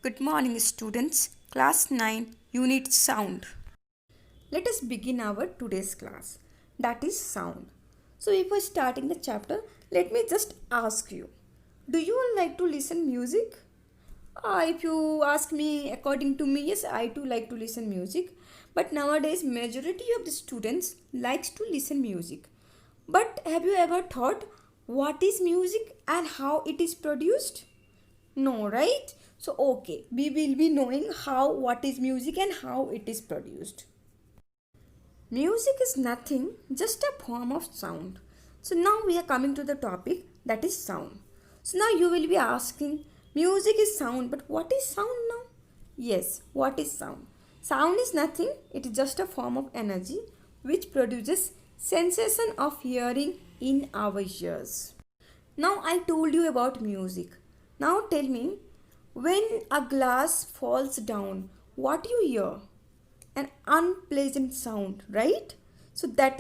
Good morning, students. Class 9, Unit Sound. Let us begin our today's class, that is sound. So, before starting the chapter, let me just ask you, do you all like to listen music? If you ask me, according to me, yes, I too like to listen music. But nowadays, majority of the students likes to listen music. But have you ever thought what is music and how it is produced? No, right? So, okay, we will be knowing what is music and how it is produced. Music is nothing, just a form of sound. So, now we are coming to the topic that is sound. So, now you will be asking, music is sound, but what is sound now? Yes, what is sound? Sound is nothing, it is just a form of energy which produces sensation of hearing in our ears. Now, I told you about music. Now, tell me, when a glass falls down, what do you hear? An unpleasant sound, right? So that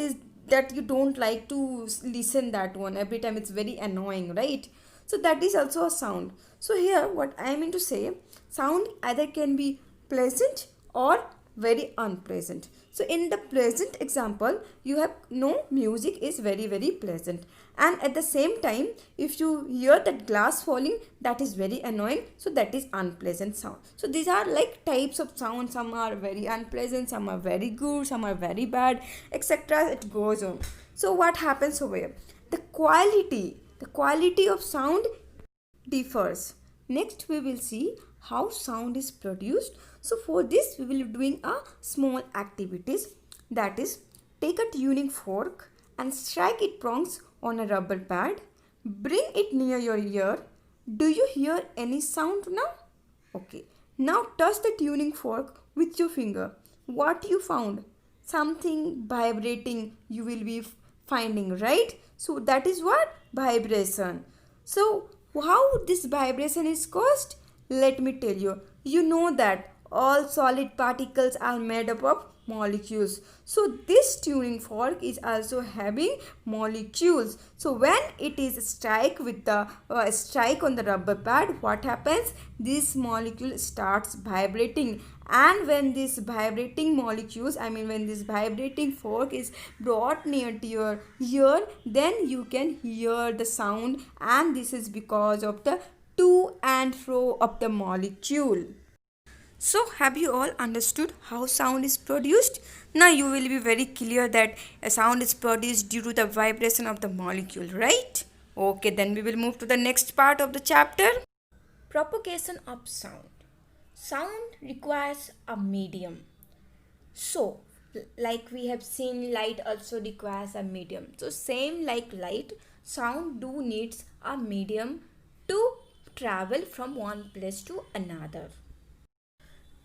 you don't like to listen that one every time. It's very annoying, right? So that is also a sound. So here what I mean to say, sound either can be pleasant or very unpleasant. So in the pleasant example, you have no, music is very pleasant, and at the same time if you hear that glass falling, that is very annoying, so that is unpleasant sound. So these are like types of sound. Some are very unpleasant, some are very good, some are very bad, etc. It goes on. So what happens over here? The quality of sound differs. Next we will see how sound is produced. So for this we will be doing a small activities, that is, take a tuning fork and strike its prongs on a rubber pad. Bring it near your ear. Do you hear any sound now? Okay. Now touch the tuning fork with your finger. What you found? Something vibrating you will be finding, right? So that is what? Vibration. So how this vibration is caused? Let me tell you. You know that all solid particles are made up of molecules. So this tuning fork is also having molecules. So when it is strike with the strike on the rubber pad, what happens? This molecule starts vibrating, and when this vibrating molecules, when this vibrating fork is brought near to your ear, then you can hear the sound, and this is because of the to and fro of the molecule. So, have you all understood how sound is produced? Now you will be very clear that a sound is produced due to the vibration of the molecule, right? Okay, then we will move to the next part of the chapter. Propagation of sound. Sound requires a medium. So, like we have seen, light also requires a medium. So, same like light, sound do needs a medium to travel from one place to another.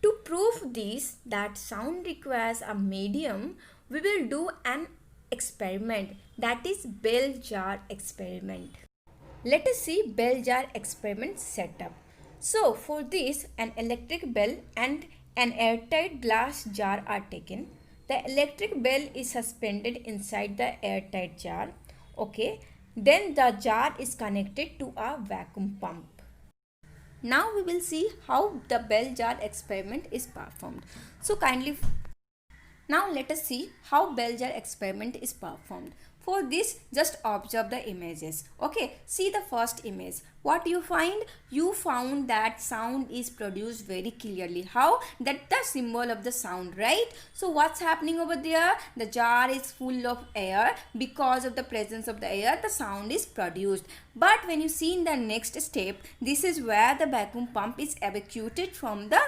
To prove this, that sound requires a medium, we will do an experiment, that is bell jar experiment. Let us see bell jar experiment setup. So for this, an electric bell and an airtight glass jar are taken. The electric bell is suspended inside the airtight jar. Okay. Then the jar is connected to a vacuum pump. Now we will see how the bell jar experiment is performed. So now let us see how bell jar experiment is performed. For this, just observe the images. Okay, see the first image. What you find? You found that sound is produced very clearly. How? That the symbol of the sound, right? So what's happening over there? The jar is full of air. Because of the presence of the air, the sound is produced. But when you see in the next step, this is where the vacuum pump is evacuated from the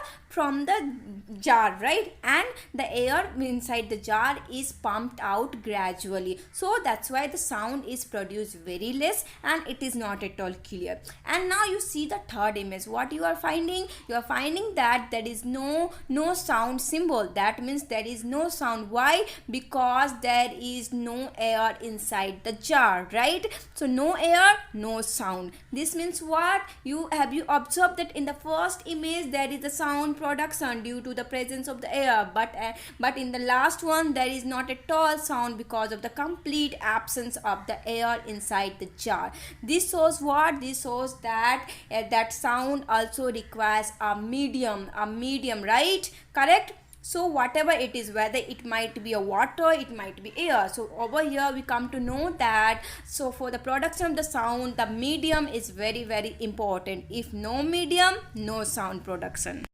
jar, right? And the air inside the jar is pumped out gradually. So that's why the sound is produced very less and it is not at all clear. And now you see the third image. What you are finding? You are finding that there is no sound symbol. That means there is no sound. Why? Because there is no air inside the jar, right? So no air, no sound. This means what? You observed that in the first image there is a sound production due to the presence of the air, but in the last one there is not at all sound because of the complete absence of the air inside the jar. This shows what? This shows shows that that sound also requires a medium, right? Correct. So whatever it is, whether it might be a water, it might be air. So over here we come to know that, so for the production of the sound, the medium is very important. If no medium, no sound production.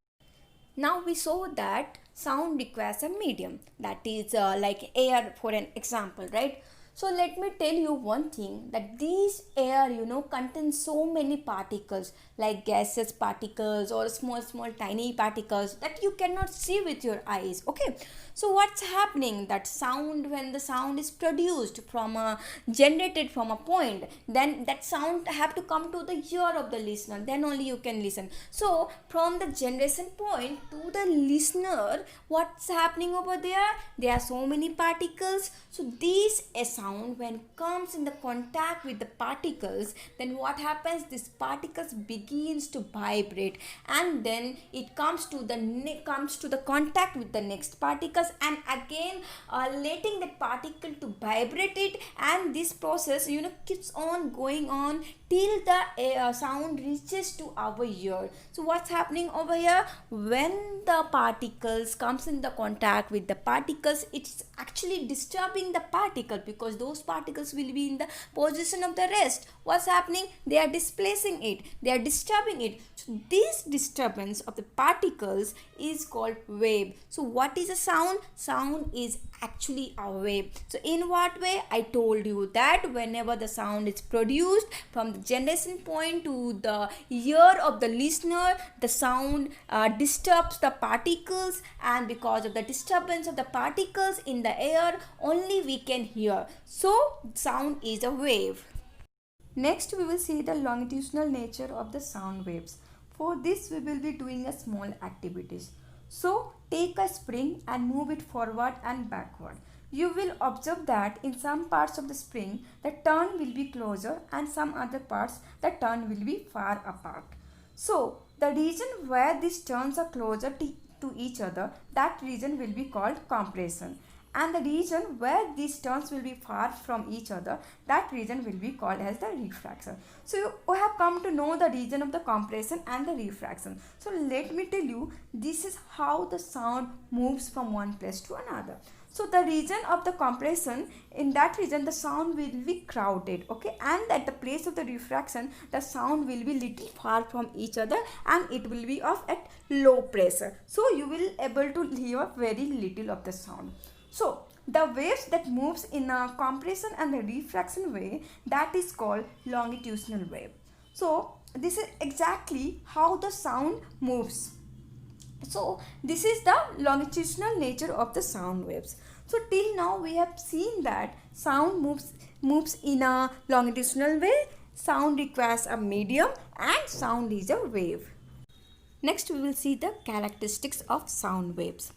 Now we saw that sound requires a medium, that is like air for an example, right? So let me tell you one thing, that these air contains so many particles, like gaseous particles or small tiny particles that you cannot see with your eyes. Okay, so what's happening, that sound, when the sound is produced from a generated from a point, then that sound have to come to the ear of the listener, then only you can listen. So from the generation point to the listener, what's happening over there are so many particles. So these a sound, when comes in the contact with the particles, then what happens, this particles begins to vibrate, and then it comes to the contact with the next particles, and again letting that particle to vibrate it, and this process keeps on going on till the sound reaches to our ear. So what's happening over here, when the particles comes in the contact with the particles, it's actually disturbing the particle, because those particles will be in the position of the rest. What's happening, they are displacing it, they are disturbing it. So this disturbance of the particles is called wave. So what is a sound? Sound is actually a wave. So in what way? I told you that whenever the sound is produced from the generation point to the ear of the listener, the sound disturbs the particles, and because of the disturbance of the particles in the air, only we can hear. So sound is a wave. Next we will see the longitudinal nature of the sound waves. For this we will be doing a small activities. So take a spring and move it forward and backward. You will observe that in some parts of the spring the turn will be closer, and some other parts the turn will be far apart. So the region where these turns are closer to each other, that region will be called compression. And the region where these turns will be far from each other, that region will be called as the refraction. So you have come to know the region of the compression and the refraction. So let me tell you, this is how the sound moves from one place to another. So the region of the compression, in that region the sound will be crowded, okay, and at the place of the refraction the sound will be little far from each other, and it will be of at low pressure. So you will able to hear very little of the sound. So the waves that moves in a compression and the refraction way, that is called longitudinal wave. So this is exactly how the sound moves. So this is the longitudinal nature of the sound waves. So till now we have seen that sound moves in a longitudinal way, sound requires a medium, and sound is a wave. Next we will see the characteristics of sound waves.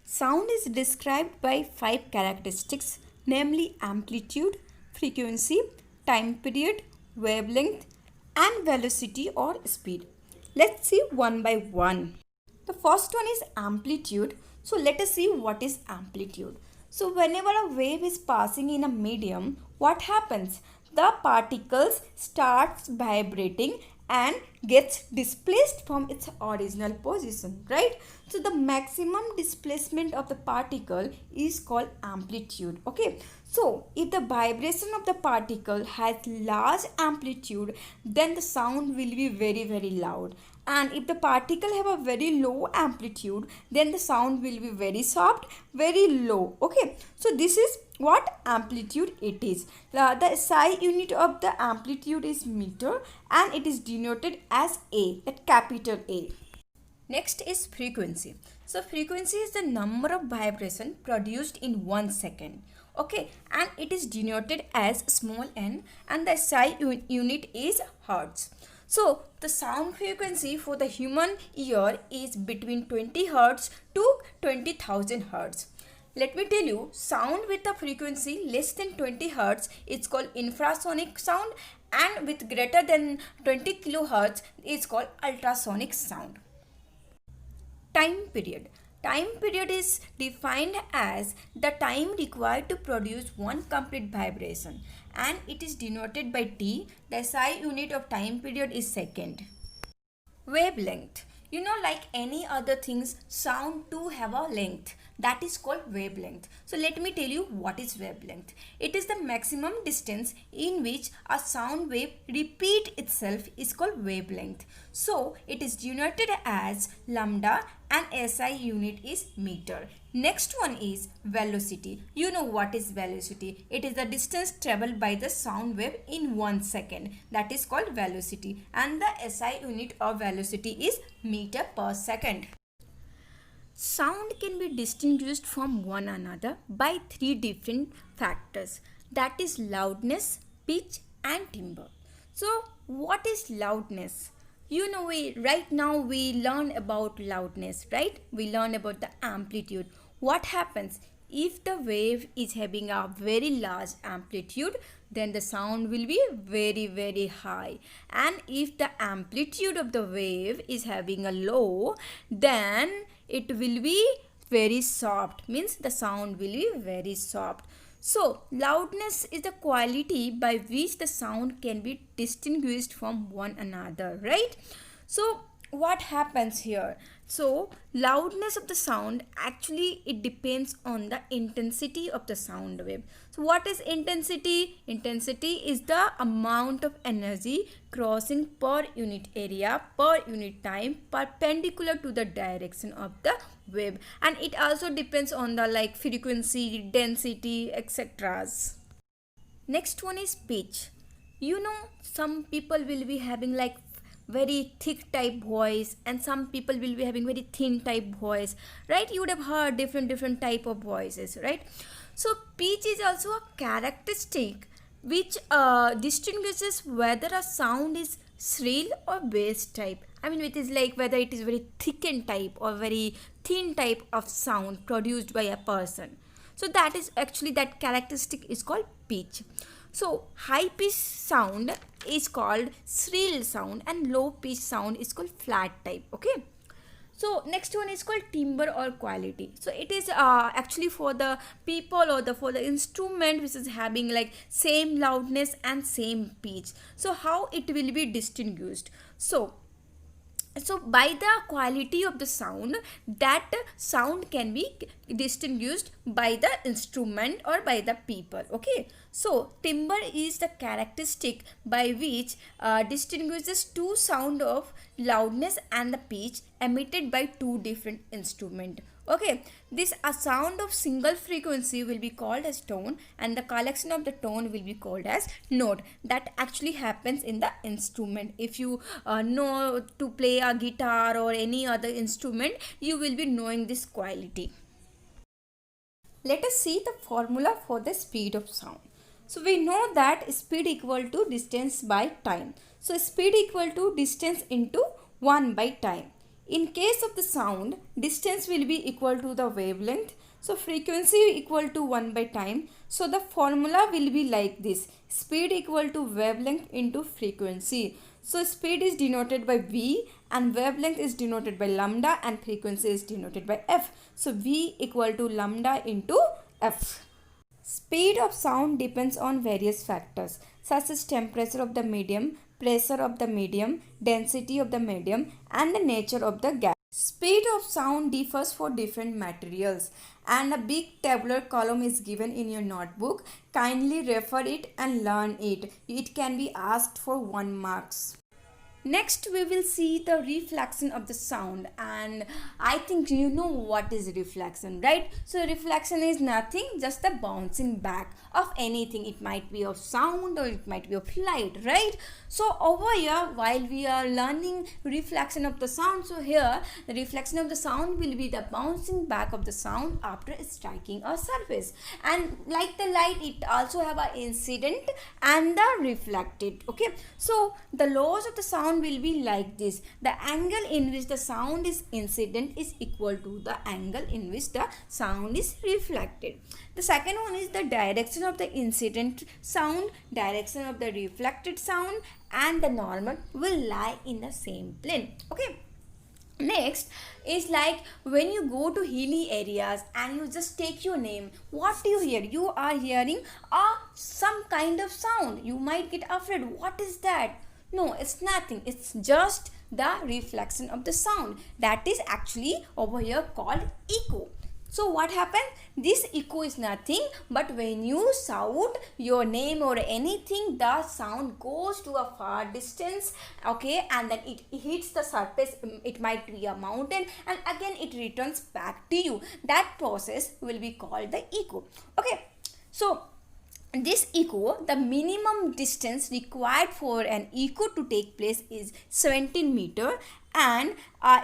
Sound is described by 5 characteristics, namely amplitude, frequency, time period, wavelength, and velocity or speed. Let's see one by one. The first one is amplitude. So let us see what is amplitude. So whenever a wave is passing in a medium, what happens? The particles starts vibrating and gets displaced from its original position, right? So the maximum displacement of the particle is called amplitude, okay? So if the vibration of the particle has large amplitude, then the sound will be very loud. And if the particle have a very low amplitude, then the sound will be very soft, very low, okay? So this is what amplitude it is. The SI unit of the amplitude is meter, and it is denoted as A, that capital A. Next is frequency. So frequency is the number of vibration produced in 1 second. Okay, and it is denoted as small n, and the SI unit is hertz. So the sound frequency for the human ear is between 20 hertz to 20,000 hertz. Let me tell you, sound with a frequency less than 20 hertz is called infrasonic sound, and with greater than 20 kilohertz is called ultrasonic sound. Time period. Time period is defined as the time required to produce one complete vibration, and it is denoted by T. The SI unit of time period is second. Wavelength. You know, like any other things, sound too have a length. That is called wavelength. So let me tell you what is wavelength. It is the maximum distance in which a sound wave repeat itself is called wavelength. So it is denoted as lambda and SI unit is meter. Next one is velocity. You know what is velocity. It is the distance traveled by the sound wave in 1 second. That is called velocity. And the SI unit of velocity is meter per second. Sound can be distinguished from one another by three different factors. That is loudness, pitch and timbre. So what is loudness? You know, right now we learn about loudness, right? We learn about the amplitude. What happens if the wave is having a very large amplitude? Then the sound will be very high, and if the amplitude of the wave is having a low, then it will be very soft, means the sound will be very soft. So loudness is the quality by which the sound can be distinguished from one another, right? So what happens here? So loudness of the sound, actually it depends on the intensity of the sound wave. So what is intensity? Intensity is the amount of energy crossing per unit area, per unit time, perpendicular to the direction of the wave, and it also depends on the like frequency, density, etc. Next one is pitch. You know, some people will be having like very thick type voice, and some people will be having very thin type voice, right? You would have heard different type of voices, right? So pitch is also a characteristic which distinguishes whether a sound is shrill or bass type. I mean, it is like whether it is very thickened type or very thin type of sound produced by a person. So that is actually, that characteristic is called pitch. So high pitch sound is called shrill sound and low pitch sound is called flat type. Okay. So next one is called timbre or quality. So it is actually for the people or for the instrument which is having like same loudness and same pitch. So how it will be distinguished? So by the quality of the sound, that sound can be distinguished by the instrument or by the people. Okay. So timbre is the characteristic by which distinguishes two sound of loudness and the pitch emitted by two different instruments. Okay, this a sound of single frequency will be called as tone, and the collection of the tone will be called as note. That actually happens in the instrument. If you know to play a guitar or any other instrument, you will be knowing this quality. Let us see the formula for the speed of sound. So we know that speed equal to distance by time. So speed equal to distance into 1 by time. In case of the sound, distance will be equal to the wavelength. So frequency equal to 1 by time. So the formula will be like this. Speed equal to wavelength into frequency. So speed is denoted by V and wavelength is denoted by lambda and frequency is denoted by F. So V equal to lambda into F. Speed of sound depends on various factors such as temperature of the medium, pressure of the medium, density of the medium, and the nature of the gas. Speed of sound differs for different materials, and a big tabular column is given in your notebook. Kindly refer it and learn it. It can be asked for 1 marks. Next we will see the reflection of the sound, and I think you know what is reflection, right? So reflection is nothing, just the bouncing back of anything. It might be of sound or it might be of light, right? So over here, while we are learning reflection of the sound, so here the reflection of the sound will be the bouncing back of the sound after striking a surface. And like the light, it also have a incident and the reflected. Okay, so the laws of the sound will be like this. The angle in which the sound is incident is equal to the angle in which the sound is reflected. The second one is the direction of the incident sound, direction of the reflected sound, and the normal will lie in the same plane. Okay. Next is like when you go to hilly areas and you just take your name, what do you hear? You are hearing some kind of sound. You might get afraid. What is that? No, it's nothing. It's just the reflection of the sound. That is actually over here called echo. So what happened? This echo is nothing but when you shout your name or anything, the sound goes to a far distance, okay, and then it hits the surface. It might be a mountain, and again it returns back to you. That process will be called the echo. Okay, so this echo, the minimum distance required for an echo to take place is 17 meter, and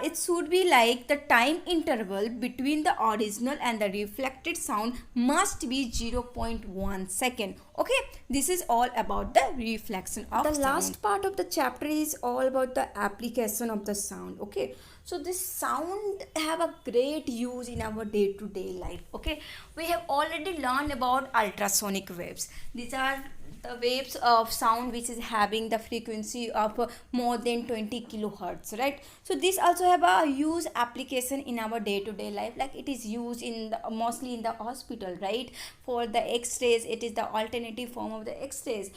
it should be like the time interval between the original and the reflected sound must be 0.1 second. Okay, this is all about the reflection of the sound. Last part of the chapter is all about the application of the sound. Okay, so this sound have a great use in our day-to-day life. Okay, we have already learned about ultrasonic waves. These are the waves of sound which is having the frequency of more than 20 kilohertz, right? So this also have a use application in our day-to-day life, like it is used in the, mostly in the hospital, right? For the x-rays, it is the alternative form of the x-rays.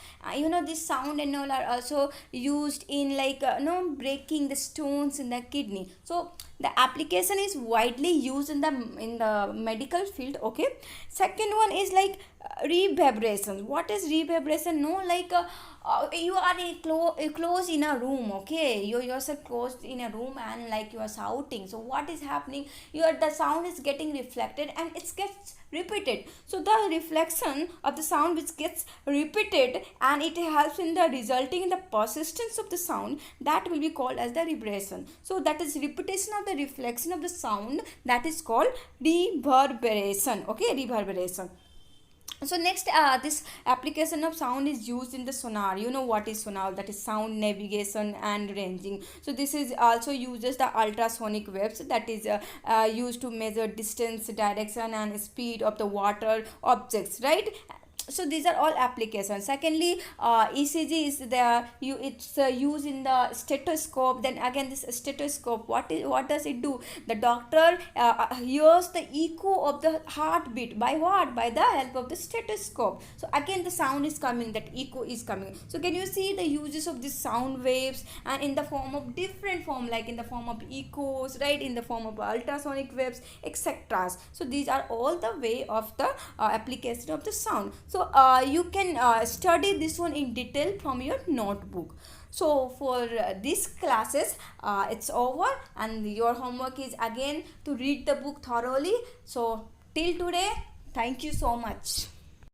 This sound and all are also used in like breaking the stones in the kidney. So the application is widely used in the medical field. Okay, second one is like reverberation. What is reverberation? No, like you are close in a room. Okay, you yourself closed in a room and like you are shouting. So what is happening? The sound is getting reflected and it gets repeated. So the reflection of the sound which gets repeated and it helps in the resulting in the persistence of the sound, that will be called as the reverberation. So that is repetition of the reflection of the sound, that is called reverberation. Okay, reverberation. So next, this application of sound is used in the sonar. You know what is sonar? That is sound navigation and ranging. So this is also uses the ultrasonic waves, that is used to measure distance, direction and speed of the water objects, right? So these are all applications. Secondly, ECG is there. It's used in the stethoscope. Then again, this stethoscope, what does it do? The doctor hears the echo of the heartbeat by what? By the help of the stethoscope. So again, the sound is coming, that echo is coming. So can you see the uses of these sound waves, and in the form of different form, like in the form of echoes, right, in the form of ultrasonic waves, etc. So these are all the way of the application of the sound. So you can study this one in detail from your notebook. So for these classes, it's over, and your homework is again to read the book thoroughly. So till today, thank you so much.